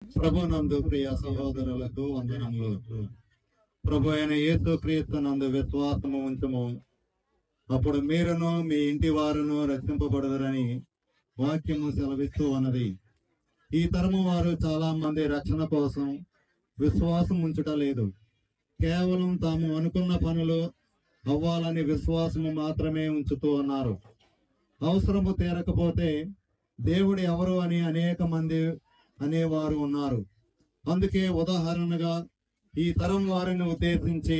ప్రభునందు ప్రియ సహోదరులకు వందనములు. ప్రభు అయిన యేసు క్రీస్తు నందు విశ్వాసము ఉంచుము, అప్పుడు మీరును మీ ఇంటి వారును రక్షింపబడదురని వాక్యము సెలవిస్తూ ఉన్నది. ఈ తరము వారు చాలా మంది రక్షణ కోసం విశ్వాసం ఉంచుట లేదు. కేవలం తాము అనుకున్న పనులు అవ్వాలని విశ్వాసము మాత్రమే ఉంచుతూ ఉన్నారు. అవసరము తీరకపోతే దేవుడు ఎవరు అని అనేక మంది అనేవారు ఉన్నారు. అందుకే ఉదాహరణగా ఈ తరం వారిని ఉద్దేశించి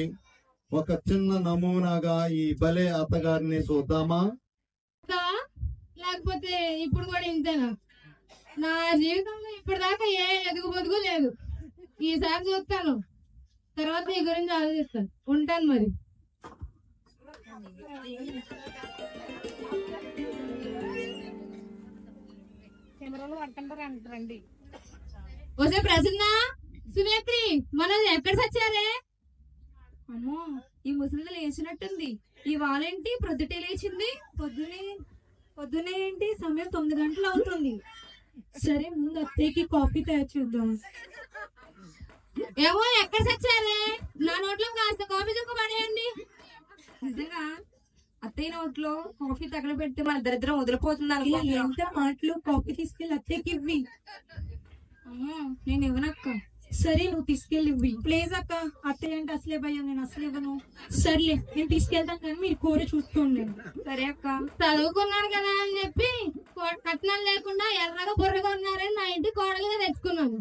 ఒక చిన్న నమూనాగా ఈ భలే అత్తగారిని చూద్దామా? లేకపోతే ఇప్పుడు కూడా ఇంతేనా? నా జీవితంలో ఇప్పటిదాకా ఏ ఎదుగు బొదుగు లేదు. ఈసారి చూస్తాను, తర్వాత నీ గురించి ఆలోచిస్తాను. ఉంటాను మరి. వస్తే ప్రసన్న, సునేత్రి, మనం ఎక్కడ సచ్చారే? అమ్మో, ఈ ముసలిది లేచినట్టుంది. ఈ వాలేంటి ప్రొద్దుటే లేచింది? పొద్దునే ఏంటి? సమయం 9 గంటలు అవుతుంది. సరే, ముందు అత్తయ్యకి కాఫీ తయారు చేద్దాం. ఏమో ఎక్కడ సచ్చారే? నా నోట్లో కాస్త కాఫీ చుక్క పడేయండి. నిజంగా అత్తయ్య నోట్లో కాఫీ తగలబెట్టి మన దరిద్రం వదిలిపోతుంది. ఎంత మాటలు, కాఫీ తీసుకెళ్ళి అత్తయ్యకి ఇవ్వి. అమ్మో, నేను ఇవ్వనక్క. సరే, నువ్వు తీసుకెళ్ళి ఇవ్వి. ప్లీజ్ అక్క, అత్తయ్య అంటే అసలే భయం, నేను అసలు ఇవ్వను. సర్లే, నేను తీసుకెళ్తాను, కానీ మీరు కూర చూసుకోండి. సరే అక్క. చదువుకున్నాను కదా అని చెప్పి కట్నాలు లేకుండా ఎర్రగా బుర్రగా ఉన్నారని నా ఇంటి కోడలుగా తెచ్చుకున్నాను.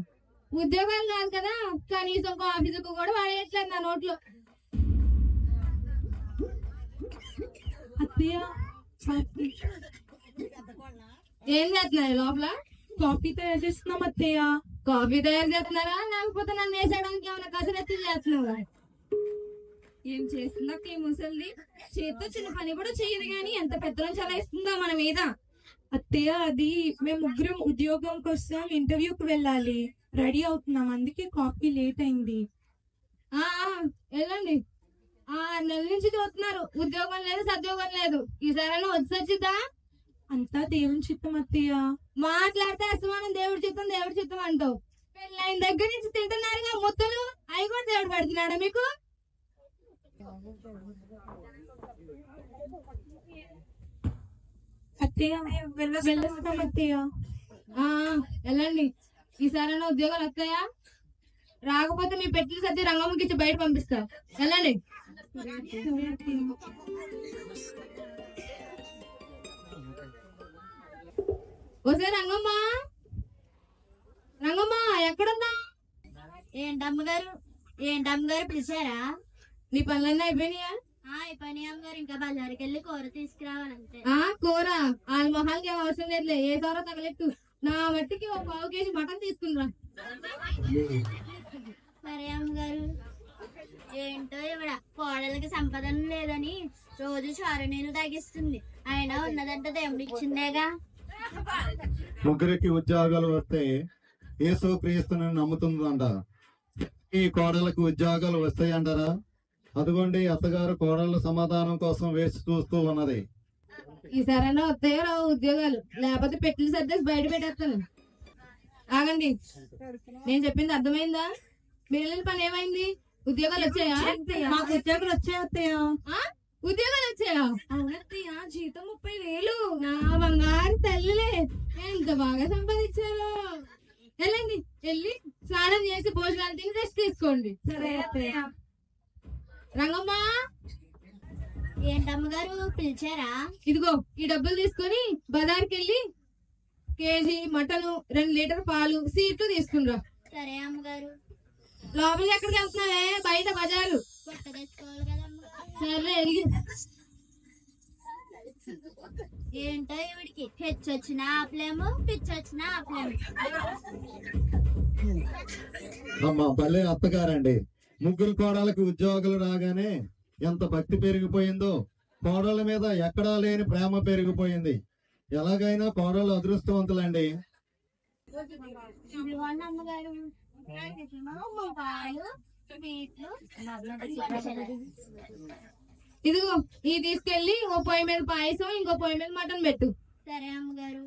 ఉద్యోగాలు కాదు కదా, కనీసం కాఫీ చుక్క కూడా పడేయట్లేదు నా నోట్లో. అత్తయ్య, ఏం చేస్తున్నారు లోపల? కాఫీ తయారు చేస్తున్నాం అత్తయ్య. కాఫీ తయారు చేస్తున్నారా, లేకపోతే నన్ను వేసేయడానికి ఏమైనా కసరెత్తి చేస్తున్నారా? ఏం చేస్తుందక్క ఈ ముసలిది? చేత్తో చిన్న పని కూడా చేయదు గాని ఎంత పెద్దలం చలాయిస్తుందో మన మీద. అత్తయ్య, అది మేము ముగ్గురం ఉద్యోగం కోసం ఇంటర్వ్యూకి వెళ్ళాలి, రెడీ అవుతున్నాం, అందుకే కాఫీ లేట్ అయింది. వెళ్ళండి. 6 నెలల నుంచి చూస్తున్నారు, ఉద్యోగం లేదు, సద్యోగం లేదు. ఈసారైనా వచ్చి వచ్చిద్దా? అంతా దేవుని చిత్తం అత్తయ్య. మాట్లాడితే అసమానం దేవుడి చిత్తం అంటావు. పెళ్ళైన దగ్గర నుంచి తింటున్నారుగా ముద్దలు, అవి కూడా దేవుడు పెడుతున్నాడా మీకు? అత్తయ్య, వెళ్ళొస్తాం అత్తయ్య. వెళ్ళండి. ఈసారైనా ఉద్యోగాలు వస్తాయా? రాకపోతే మీ పెట్టిన సర్ది రంగమ్మకి ఇచ్చి బయట పంపిస్తా. వెళ్ళండి. వస్తే రంగమ్మ, రంగమ్మ ఎక్కడున్నా? ఏంటమ్మగారు పిలిచారా? నీ పనులన్నీ అయిపోయినాయా? పని అమ్మగారు, ఇంకా బజారుకి వెళ్ళి కూర తీసుకురావాలంటే. కూర వాళ్ళ మొహాలకి ఏం అవసరం లేదులే, ఏ కూర తగలెట్టు. నా మట్టికి ఒక 1/4 కేజీ మటన్ తీసుకునిరా. సరే అమ్మగారు. ఏంటో ఇవిడ కోడలకి సంపాదన లేదని రోజు చారు నీళ్ళు తాగిస్తుంది. అయినా ఉన్నదంటే దేవుడు ఇచ్చిందేగా. ముగ్గురికి ఉద్యోగాలు వస్తే యేసు క్రీస్తుని నమ్ముతుందంట. ఈ కోడలకు ఉద్యోగాలు వస్తాయంటారా? అదిగోండి, అత్తగారు కోడళ్ళ సమాధానం కోసం వేసి చూస్తూ ఉన్నది. ఈసారైనా వస్తాయో రావు ఉద్యోగాలు, లేకపోతే పెట్టిన సర్దేసి బయట పెట్టేస్తాను. ఆగండి, నేను చెప్పింది అర్థమైందా? మీరు వెళ్ళిన పని ఏమైంది? ఉద్యోగాలు వచ్చాయా? మాకు ఉద్యోగాలు వచ్చాయి అత్తయ్య. ఉద్యోగాలు వచ్చాయా? అవునత్తయ్య, జీతం 30,000. నా బంగారు తల్లిలే, ఎంత బాగా సంపాదించారు. వెళ్ళండి, వెళ్ళి స్నానం చేసి భోజనాలు తిని రెస్ట్ తీసుకోండి. సరే అత్తయ్య. రంగమ్మ, ఏంటమ్మగారు పిలిచారా? ఇదిగో ఈ డబ్బులు తీసుకొని బజార్కి వెళ్ళి కేజీ మటను, 2 లీటర్ పాలు, సీట్లు తీసుకునిరా. సరే అమ్మగారు. లోపలికి ఎక్కడికి వెళ్తున్నావే? బయట బజారు. బట్ట తెచ్చుకోవాలి కదా అమ్మగారు. సరే వెళ్ళి. ఏంటో ఇవిడికి హెచ్చొచ్చినా ఆపలేము, పిచ్చొచ్చినా ఆపలేము. అమ్మ భలే అత్తగారండి. ముగ్గురు కోడలకి ఉద్యోగాలు రాగానే ఎంత భక్తి పెరిగిపోయిందో, కోడళ్ళ మీద ఎక్కడా లేని ప్రేమ పెరిగిపోయింది. ఎలాగైనా కోడళ్ళు అదృష్టవంతులండి. ఇదిగోండి అమ్మగారు, పాలు, స్వీట్లు. ఇదిగో ఈ తీసుకెళ్లి ఓ పొయ్యి మీద పాయసం, ఇంకో పొయ్యి మీద మటన్ పెట్టు. సరే అమ్మగారు.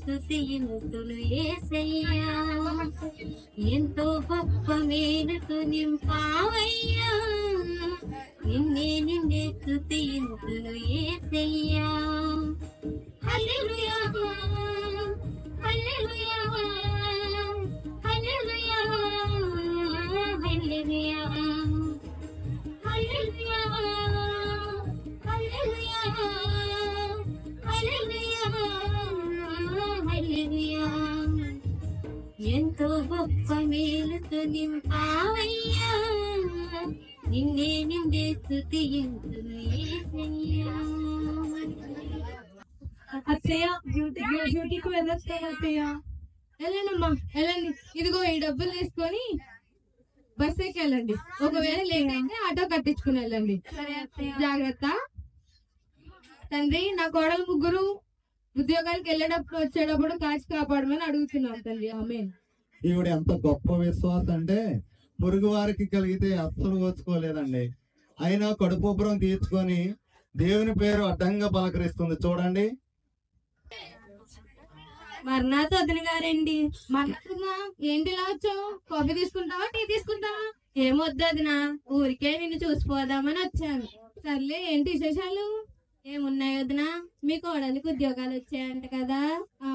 స్తుతింతును యేసయ్యా ఎంతో గొప్ప మేలుతో నింపావయ్యా నిన్నే స్తుతింతును యేసయ్యా హల్లెలూయా హల్లెలూయా హల్లెలూయా హల్లెలూయా హల్లెలూయా హల్లెలూయా హల్లెలూయా హల్లెలూయా ఎంతో గొప్ప మేలుతో నింపావయ్యా నిన్నే స్తుతింతును యేసయ్యా అత్తయ్య డ్యూటీకి వెళ్ళొస్తాను అత్తయ్య. వెళ్ళండమ్మా వెళ్ళండి. ఇదిగో ఈ డబ్బులు తీసుకొని బస్ ఎక్కి వెళ్ళండి. ఒకవేళ లేట్ అయితే ఆటో కట్టించుకుని వెళ్ళండి. జాగ్రత్త. తండ్రి నా కోడలు ముగ్గురు ఉద్యోగాలకు వెళ్ళేటప్పుడు వచ్చేటప్పుడు కాచి కాపాడమని అడుగుతున్నాం తండ్రి. ఆమేన్. ఈవిడ ఎంత గొప్ప విశ్వాసం అంటే పొరుగు వారికి కలిగితే అస్సలు ఓచుకోలేదండి. అయినా కడుపుబ్బరం తీర్చుకొని దేవుని పేరు అడ్డంగా పలకరిస్తుంది. చూడండి. మర్నాథ్ వదిన గారండి. మనకున్నా ఏంటి ఇలా వచ్చావు? కాఫీ తీసుకుంటావా టీ తీసుకుంటావా? ఏమొద్దు వదినా, ఊరికే నిన్ను చూసిపోదామని వచ్చాను. సర్లే ఏంటి విశేషాలు? ఏమున్నాయి వదినా, మీ కోడలికి ఉద్యోగాలు వచ్చాయంట కదా. ఆ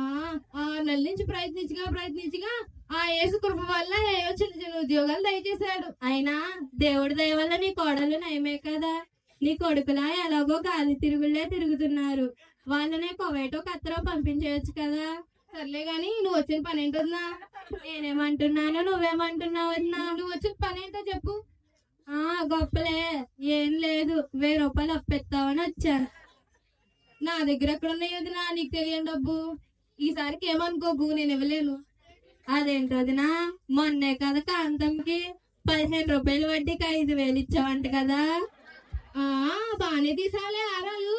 6 నెలల నుంచి ప్రయత్నించగా ఆ యేసు కృప వల్ల ఏవో చిన్న చిన్న ఉద్యోగాలు దయచేశాడు. అయినా దేవుడి దయ వల్ల నీ కోడలు నయమే కదా. నీ కొడుకులా ఎలాగో గాలి తిరుగులే తిరుగుతున్నారు. వాళ్ళనే కువైటో ఖత్తరో పంపించేయచ్చు కదా. సర్లే గాని నువ్వు వచ్చిన పని ఏంటన్నా? నేనేమంటున్నాను, నువ్వేమంటున్నావు వదినా? నువ్వు వచ్చిన పని ఏంటో చెప్పు. గొప్పలే, ఏం లేదు, 1000 రూపాయలు అప్పెత్తావని వచ్చాను. నా దగ్గర ఎక్కడ ఉన్నాయి వదినా? నీకు తెలియని డబ్బు. ఈసారికి ఏమనుకోకు, నేను ఇవ్వలేను. అదేంటి వదినా, మొన్నే కదా కాంతంకి 15 రూపాయలు వడ్డీకి 5000 ఇచ్చావంట కదా. బానే తీసాలే ఆరాలు.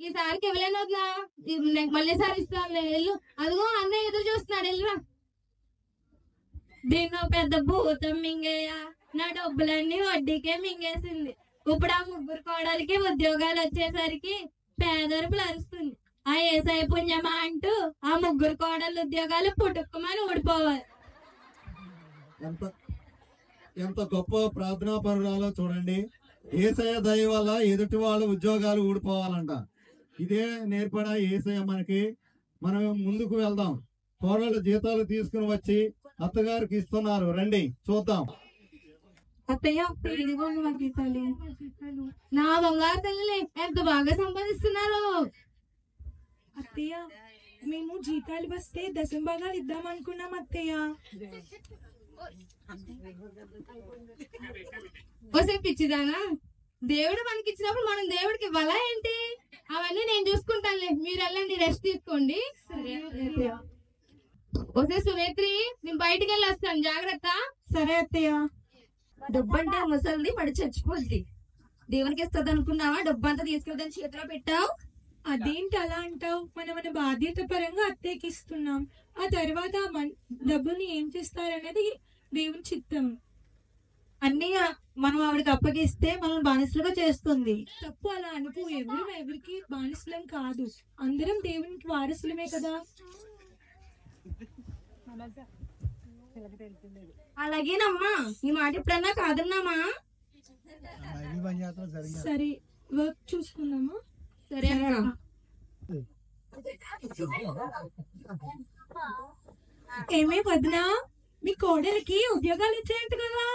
ఈసారికి ఇవ్వలేను వదినా. మళ్ళీ సారి ఇస్తానులే. వెళ్ళు. అదిగో అన్నయ్య ఎదురు చూస్తున్నాడు. వెళ్ళురా. దీన్నో పెద్ద భూతం మింగేయ. నా డబ్బులన్నీ వడ్డీకే మింగేసింది. ఇప్పుడు ఆ ముగ్గురు కోడలికి ఉద్యోగాలు వచ్చేసరికి పేదరుపులు అరుస్తుంది. ఆ ఏసై పుణ్యమా అంటూ ఆ ముగ్గురు కోడలు ఉద్యోగాలు పుట్టుకుమని ఊడిపోవాలి. ఎంత గొప్ప ప్రార్థనా పరురాలో చూడండి. యేసయ్య దయ వల్ల ఎదుటి వాళ్ళ ఉద్యోగాలు ఊడిపోవాలంట. ఇదే నేర్పడా యేసయ్య మనకి. మనం ముందుకు వెళ్దాం. కోడళ్ళ జీతాలు తీసుకుని వచ్చి అత్తగారికి ఇస్తున్నారు. రండి చూద్దాం. అత్తయ్య, ఇదిగోండి మా జీతాలు. నా బంగారు తల్లి ఎంత బాగా సంపాదిస్తున్నారు. అత్తయ్య, మేము జీతాలు వస్తే దశంభాగాలు ఇద్దాం అనుకున్నాం అత్తయ్య. ఒకసారి పిచ్చిదానా, దేవుడు మనకి ఇచ్చినప్పుడు మనం దేవుడికి ఇవ్వాలా ఏంటి? అవన్నీ నేను చూసుకుంటానులే, మీరు వెళ్ళండి, రెస్ట్ తీసుకోండి. ఒకసారి సునేత్రి, నేను బయటికి వెళ్ళి వస్తాను, జాగ్రత్త. సరే అత్తయ్య. డబ్బంటే ముసలిది పడి చచ్చిపోద్ది. దేవునికి ఇస్తుంది అనుకున్నావా? డబ్బంతా తీసుకెళ్తాను చేతిలో పెట్టావు. అదేంటి అలా అంటావు? మన బాధ్యత పరంగా అత్తయ్యకి ఇస్తున్నాం. ఆ తర్వాత డబ్బుని ఏం చేస్తారనేది దేవుని చిత్తం. అన్నయ్య, మనం ఆవిడకి అప్పగిస్తే మనం బానిసలుగా చేస్తుంది. తప్పు అలా అనుకో. ఎవరికి బానిసలం కాదు, అందరం దేవునికి వారసులమే కదా. అలాగేనమ్మా, ఈ మాట ఎప్పుడన్నా కాదన్నామా? సరే, వర్క్ చూసుకుందామా? సరే అక్క. ఏమే వదినా, మీ కోడలికి ఉద్యోగాలు వచ్చాయంట కదా.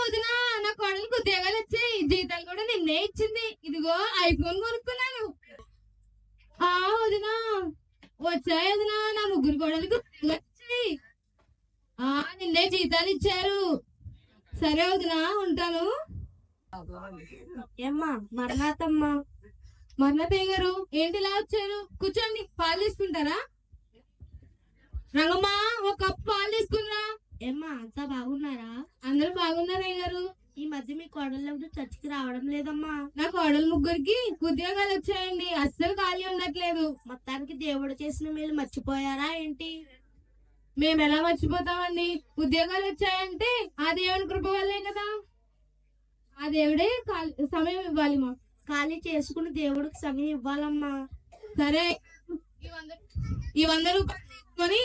వదినా, నా కోడలికి ఉద్యోగాలు వచ్చాయి. జీతాలు కూడా నిన్నే ఇచ్చింది. ఇదిగో ఐఫోన్ కొనుక్కున్నాను. వదినా వచ్చాయి. వదినా, నా ముగ్గురు కోడలికి వచ్చాయి. నిన్నే జీతాలు ఇచ్చారు. సరే వదినా, ఉంటాను. ఏమ్మా మరణాతమ్మా? మర్నాథయ్య గారు, ఏంటి ఇలా వచ్చారు? కూర్చోండి, పాలు తీసుకుంటారా? రంగమ్మా, ఒక కప్పు పాలు తీసుకుందా. ఏమ్మా, అంతా బాగున్నారా? అందరూ బాగున్నారయ్య గారు. ఈ మధ్య మీ కోడళ్ళు చర్చికి రావడం లేదమ్మా. నా కోడలు ముగ్గురికి ఉద్యోగాలు వచ్చాయండి. అస్సలు ఖాళీ ఉండట్లేదు. మొత్తానికి దేవుడు చేసిన మేలు మర్చిపోయారా ఏంటి? మేము ఎలా మర్చిపోతామండి? ఉద్యోగాలు వచ్చాయంటే ఆ దేవుని కృప వల్లే కదా. ఆ దేవుడే సమయం ఇవ్వాలి. మా ఖాళీ చేసుకుని దేవుడికి సమయం ఇవ్వాలమ్మా. సరే, ఈ 100 రూపాయలు తీసుకొని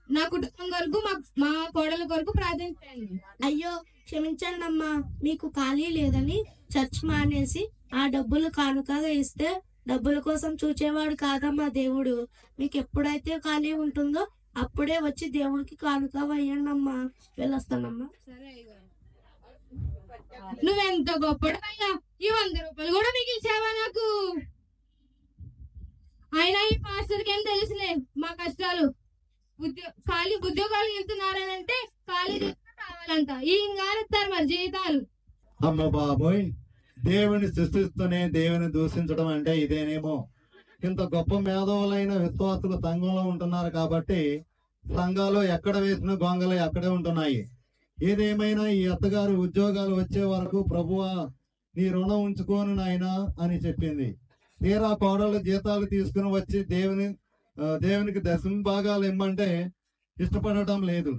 నా కుటుంబం కొరకు మా కోడల కొరకు ప్రార్థించండి. అయ్యో క్షమించండి అమ్మా, మీకు ఖాళీ లేదని చర్చ్ మానేసి ఆ డబ్బులు కానుకగా ఇస్తే డబ్బుల కోసం చూచేవాడు కాదమ్మా దేవుడు. మీకు ఎప్పుడైతే ఖాళీ ఉంటుందో అప్పుడే వచ్చి దేవుడికి కానుక వేయండి అమ్మా. వెళ్ళొస్తానమ్మా. నువ్వెంత గొప్పడయ్యా, ఈ 100 రూపాయలు కూడా మీకు ఇచ్చావా నాకు? అయినా ఈ పాస్టర్కి ఏం తెలుసులే మా కష్టాలు. ఖాళీ ఉద్యోగాలు వెళ్తున్నారనంటే ఖాళీ కావాలంట, ఈయన గారెత్తారు మరి జీతాలు. అమ్మ బాబోయ్, దేవుని సృష్టిస్తూనే దేవుని దూషించడం అంటే ఇదేనేమో. ఇంత గొప్ప మేధావులైన విశ్వాసులు సంఘంలో ఉంటున్నారు కాబట్టి సంఘాలు ఎక్కడ వేసిన గొంగలు అక్కడే ఉంటున్నాయి. ఏదేమైనా ఈ అత్తగారు ఉద్యోగాలు వచ్చే వరకు ప్రభువా నీ రుణం ఉంచుకోను నాయనా అని చెప్పింది. తీరా కోడలు జీతాలు తీసుకుని వచ్చి దేవునికి దశమ భాగాలు ఇమ్మంటే ఇష్టపడటం లేదు.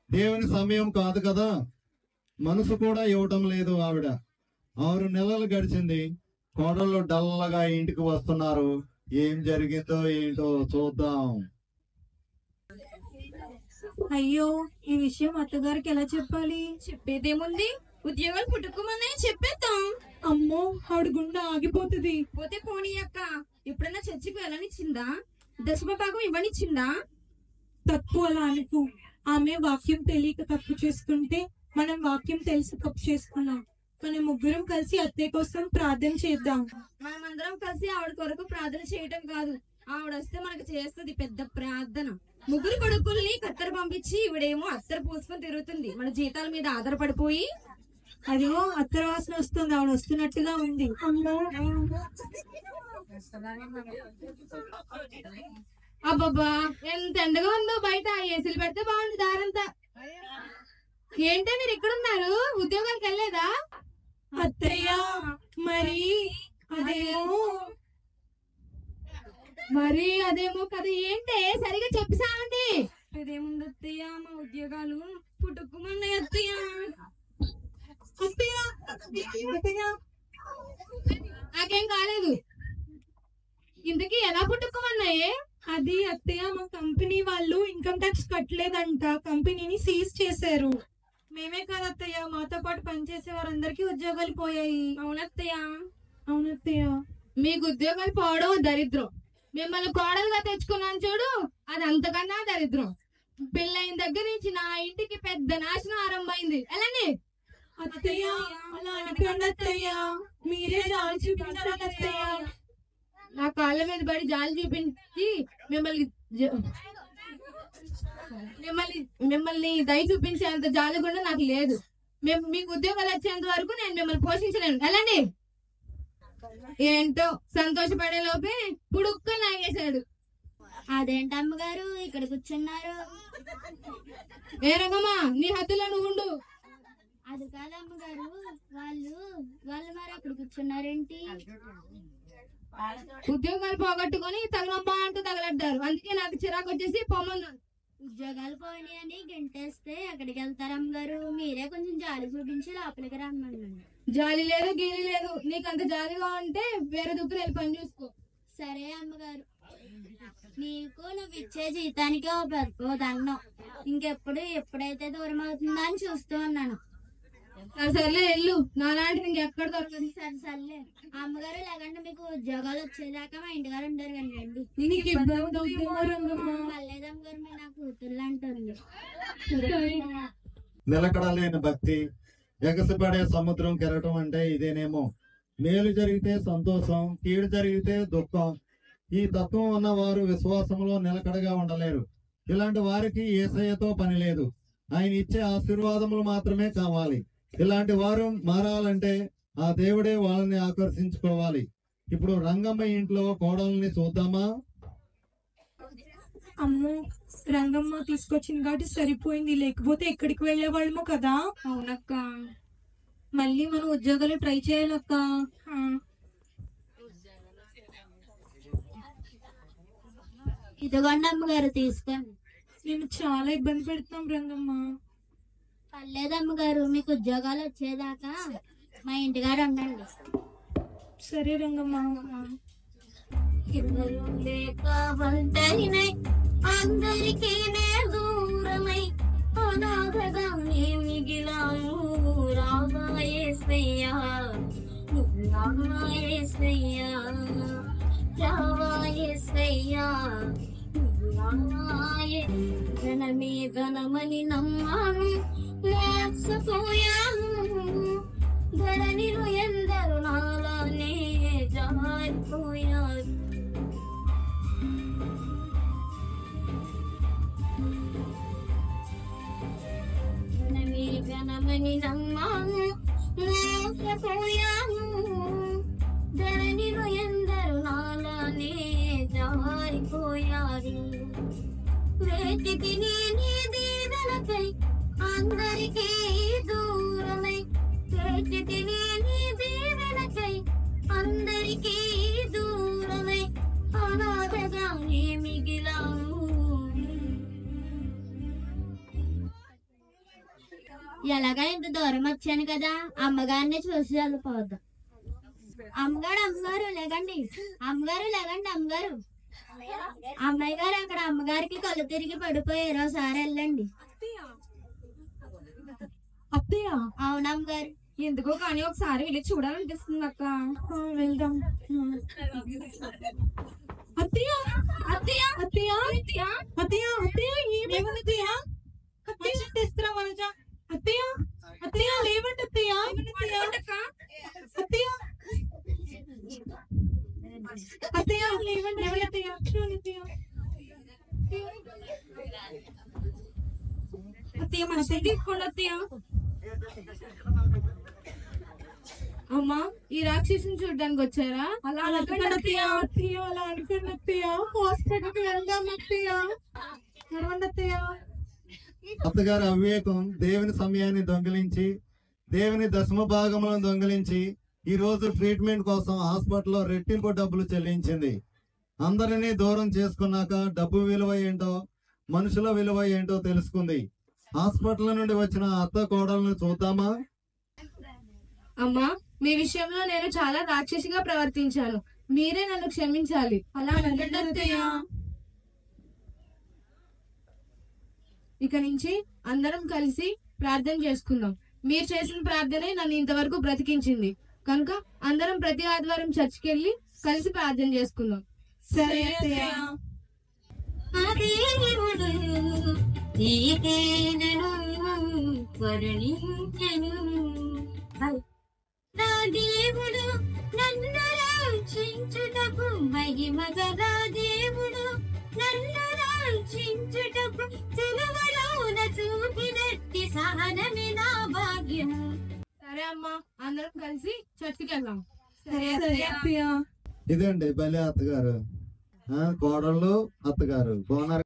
దేవుని సమయం కాదు కదా, మనసు కూడా ఇవ్వటం లేదు ఆవిడ. 6 నెలలు గడిచింది. కోడళ్ళు డల్లగా ఇంటికి వస్తున్నారు. ఏం జరిగిందో ఏంటో చూద్దాం. అయ్యో, ఈ విషయం అత్తగారికి ఎలా చెప్పాలి? చెప్పేదేముంది, ఉద్యోగాలు పుట్టుకోమన్నాయి చెప్పేద్దాం. అమ్మో, ఆవిడ గుండె ఆగిపోతుంది. పోతే పోనీ అక్క, ఎప్పుడైనా చర్చికి వెళ్ళనిచ్చిందా? దశమ భాగం ఇవ్వనిచ్చిందా? తప్పు అలా అనుకో. ఆమె వాక్యం తెలియక తప్పు చేసుకుంటే మనం వాక్యం తెలిసి తప్పు చేసుకున్నాం. మనం ముగ్గురం కలిసి అత్తయ్య కోసం ప్రార్థన చేద్దాం. మనమందరం కలిసి ఆవిడ కొరకు ప్రార్థన చేయటం కాదు, ఆవిడ వస్తే మనకు చేస్తుంది పెద్ద ప్రార్థన. ముగ్గురు కొడుకుల్ని కత్తెర పంపించి ఈవిడేమో అత్తర పూసుకొని తిరుగుతుంది, మన జీతాల మీద ఆధారపడిపోయి. అదిగో అత్తర వాసన వస్తుంది, ఆవిడ వస్తున్నట్టుగా ఉంది. అబ్బబ్బా, ఎంత ఎండగా ఉందో బయట. ఏసీలు పెడితే బాగుంది దారంతా. ఏంటో మీరు ఎక్కడున్నారు? ఉద్యోగానికి వెళ్ళలేదా? అత్తయ్య, మరి అదేమో కదా. ఏంటే సరిగా చెప్పిసామండి. ఇదేముంది అత్తయ్య, మా ఉద్యోగాలు పుట్టుకోమన్నాయి అత్తయ్య. నాకేం కాలేదు. ఇంతకీ ఎలా పుట్టుకోమన్నాయే? అది అత్తయ్య, మా కంపెనీ వాళ్ళు ఇన్కమ్ ట్యాక్స్ కట్టలేదంట, కంపెనీని సీజ్ చేశారు. మేమే కాదు అత్తయ్య, మాతో పాటు పనిచేసే వారందరికీ ఉద్యోగాలు పోయాయి. అవునత్తయ్య. అవునత్తయ్య. మీకు ఉద్యోగాలు పోవడం దరిద్రం. మిమ్మల్ని కోడలుగా తెచ్చుకున్నాను చూడు, అది అంతకన్నా దరిద్రం. పెళ్ళైన దగ్గర నుంచి నా ఇంటికి పెద్ద నాశనం ఆరంభమైంది. ఎలానే అత్తయ్య, అలా అనుకోండి అత్తయ్య, మీరే జాలి చూపించాలి అత్తయ్య. నా కాళ్ళ మీద పడి జాలి చూపించి మిమ్మల్ని దయ చూపించేంత జాలి కూడా నాకు లేదు. మీకు ఉద్యోగాలు వచ్చేంత వరకు నేను మిమ్మల్ని పోషించలేను. ఎలాండి? ఏంటో సంతోషపడే లోపే పుడుక్క లాగేశాడు. అదేంటి అమ్మగారు ఇక్కడ కూర్చున్నారు? ఏ రంగమ్మా, నీ హద్దులో నువ్వు ఉండు. అది కాదు అమ్మగారు, వాళ్ళు మరి అక్కడ కూర్చున్నారేంటి? ఉద్యోగాలు పోగొట్టుకుని తగలమ్మా అంటూ తగలడ్డారు. అందుకే నాకు చిరాకు వచ్చేసి పొమ్మన్నాను. ఉద్యోగాలు పోయినాయి అని గంటేస్తే ఎక్కడికి వెళ్తారు అమ్మగారు? మీరే కొంచెం జాలి చూపించి లోపలికి రమ్మన్నాను. జాలి లేదు గీలి లేదు. నీకు అంత జాలిగా ఉంటే వేరే దుక్కులు వెళ్ళి పని చూసుకో. సరే అమ్మగారు, నీకు నువ్వు ఇచ్చే జీతానికి ఓ దండం. ఎప్పుడైతే దూరం అవుతుందా అని చూస్తూ ఉన్నాను. సర్లే వెళ్ళు, నాలాంటి ఇంకెక్కడ దొరకదు. సర్లే అమ్మగారు, లేకంటే మీకు ఉద్యోగాలు వచ్చేదాకా మా ఇంటిగారు ఉంటారు కదండి. నీకు ఇబ్బంది అవుతుందేమో రంగమ్మా. పర్లేదమ్మగారు, మీరు నా కూతుర్లు అంటుంది. నిలకడలేని భక్తి, ఎగసిపడే సముద్రం కెరటం అంటే ఇదేనేమో. మేలు జరిగితే సంతోషం, కీడు జరిగితే దుఃఖం. ఈ తత్వం ఉన్న వారు విశ్వాసంలో నిలకడగా ఉండలేరు. ఇలాంటి వారికి యేసయ్యతో పని లేదు. ఆయన ఇచ్చే ఆశీర్వాదములు మాత్రమే కావాలి. ఇలాంటి వారు మారాలంటే ఆ దేవుడే వాళ్ళని ఆకర్షించుకోవాలి. ఇప్పుడు రంగమ్మ ఇంట్లో కోడల్ని చూద్దామా? అమ్మో, రంగమ్మ తీసుకొచ్చింది కాబట్టి సరిపోయింది, లేకపోతే ఎక్కడికి వెళ్లే వాళ్ళము కదా. అవునక్క. మళ్ళీ మనం ఉద్యోగాలు ట్రై చేయాలక్క. ఇదిగోండి అమ్మగారు, తీసుకోండి. నేను చాలా ఇబ్బంది పెడుతున్నాం రంగమ్మ. పర్లేదమ్మగారు, మీకు ఉద్యోగాలు వచ్చేదాకా మా ఇంటిగారు ఉండండి. సరే రంగమ్మ. ఎవరు లేక ఒంటరినై అందరికీ నే దూరమై అనాథగా నే మిగిలాను రావా యేసయ్యా నువ్వు రావా యేసయ్యా రావా యేసయ్యా నువ్వు రావా ఘనమే ఘనమని నమ్మాను మోసపోయాను ధరణిలో ఎందరు నాలానే జారిపోయారు ఘనమే ఘనమని నమ్మాను మోసపోయాను ధరణిలో ఎందరు నాలానే జారిపోయారు వేటికి నీ దీవెనకై అందరికీ దూరమై వేటికి నీ దీవెనకై అందరికీ దూరమై అనాథగా నీ మిగిలాను ఎలాగా ఇంత దూరం వచ్చాను కదా అమ్మగారిని చూసి వెళ్ళిపోద్దాం అమ్మగారు లేకండి అమ్మగారు అమ్మాయి గారు అక్కడ అమ్మగారికి కళ్ళు తిరిగి పడిపోయారు ఒకసారి వెళ్ళండి అత్తయ్య అవునమ్మగారు ఎందుకో కానీ ఒకసారి వెళ్ళి చూడాలనిపిస్తుంది అక్క వెళ్దాం అత్తయ్య అత్తయ్య అత్తయ్య అత్తయ్య అత్తయ్య ఏముంది అత్తయ్య అత్తయ్య తెస్తున్నా మనజ అత్తయ్య అత్తయ్య లేవండి అత్తయ్య అత్తయ్య అత్తయ్య లేవండి అత్తయ్య అత్తయ్య మన తీసుకోండి అత్తయ్య అమ్మా ఈ రాక్షసుని చూడడానికి వచ్చారా? అలా అనుకోండి అత్తయ్య అలా అనుకోండి అత్తయ్య హాస్పిటల్కి వెళ్దాం అత్తయ్య నడవండి అత్తయ్య అత్తగారి అవివేకం దేవుని సమయాన్ని దొంగిలించి దేవుని దశమ భాగములను దొంగిలించి ఈ రోజు ట్రీట్మెంట్ కోసం హాస్పిటల్లో రెట్టింపు డబ్బులు చెల్లించింది. అందరినీ దూరం చేసుకున్నాక డబ్బు విలువ ఏంటో మనుషుల విలువ ఏంటో తెలుసుకుంది. హాస్పిటల్ నుండి వచ్చిన అత్త కోడలను చూద్దామా? అమ్మా మీ విషయంలో నేను చాలా రాక్షసిగా ప్రవర్తించాను, మీరే నన్ను క్షమించాలి. అలా అనుకోండి అత్తయ్య ఇక నుంచి అందరం కలిసి ప్రార్థన చేసుకుందాం. మీరు చేసిన ప్రార్థనే నన్ను ఇంతవరకు బ్రతికించింది కనుక అందరం ప్రతి ఆదివారం చర్చికి వెళ్ళి కలిసి ప్రార్థన చేసుకుందాం. సరే అత్తయ్య. దేవుడు నీకేనను వర్ణించెను నా దేవుడు నన్ను రక్షించుటకు మహిమగల దేవుడు నన్ను రక్షించుటకు సిలువలోన చూపినట్టి సహనమే నా భాగ్యం. సరే అమ్మా అందరం కలిసి చర్చికి వెళ్దాం. సరే అత్తయ్య. ఇదండి బలి అత్తగారు, కోడళ్ళు అత్తగారు బోనారు.